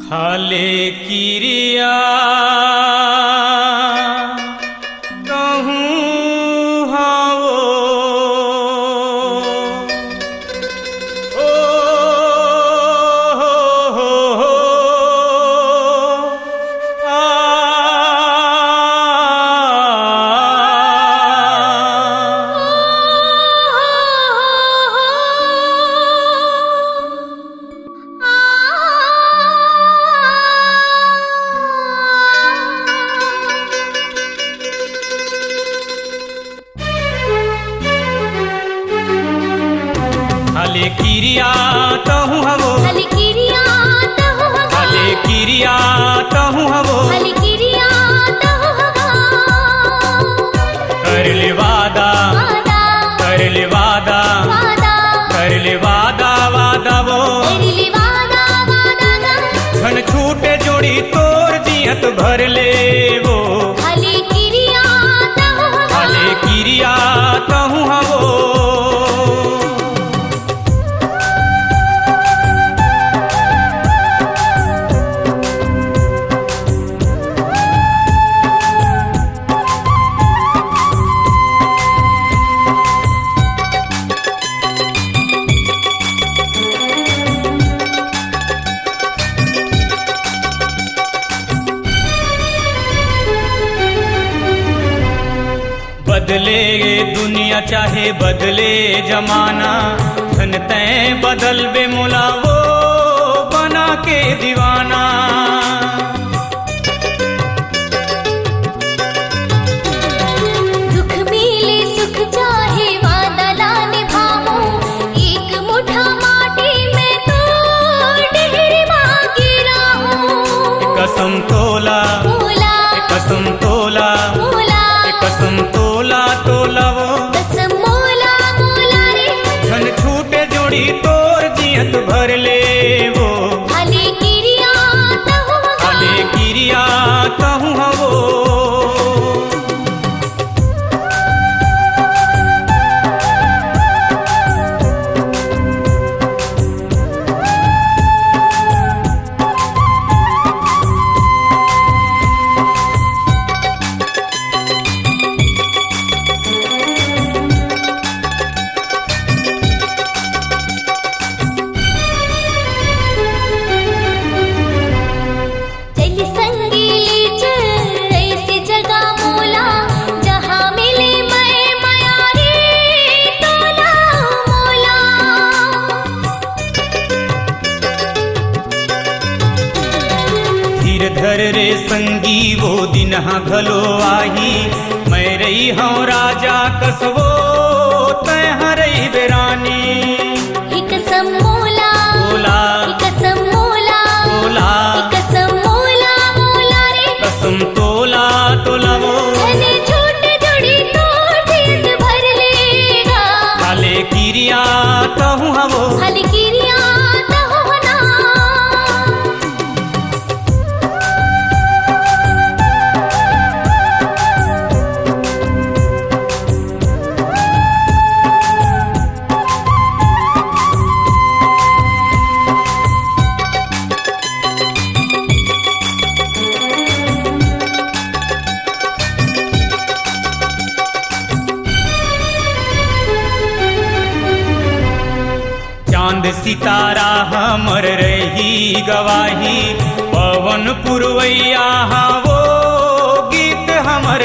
खाले किरिया कहूँ हाओ ओ हो आ खाले किरिया कहूँ हवो खाले किरिया कहूँ हवा खाले किरिया कहूँ हवो खाले किरिया कहूँ हवा कर ले वादा वादा कर ले वादा वादा कर ले वादा वादा वो तेरी वादा वादा गा धन छूटे जोड़ी तोर जियत भर ले वो खाले किरिया कहूँ हवा खाले किरिया कहूँ हवो बदले ये दुनिया चाहे बदले जमाना धन तय बदल बे मोला वो बना के दीवाना दुख मिले सुख चाहे वादा ला निभाऊं एक मुठा माटी में तो ढेर मांगी रहूं कसम तोला मोला कसम तोला मोला कसम तोला तोला वो कसम मोला मोला रे धन छूटे जोड़ी तोर जियत भर ले वो खाले किरिया कहूँ हवा खाले किरिया कहूँ हवो चल संगीली चल ऐसी जगह मोला जहाँ मिले मैं माया रे तोला मोला धीर धर रे संगी वो दिन हाँ घलो आही मैं रही हूँ राजा कसवो तय हरई बेरानी एक समोला तोला एक समोला तोला एक समोला मोला रे कसम तोला तोला वो धने छोटे जोड़ी तो जिद भर लेगा खाले किरिया कहूँ हवो खाले किरिया कहूँ ना चांद सितारा हमर रही गवाही पवन पुरवैया हाँ वो गीत हमर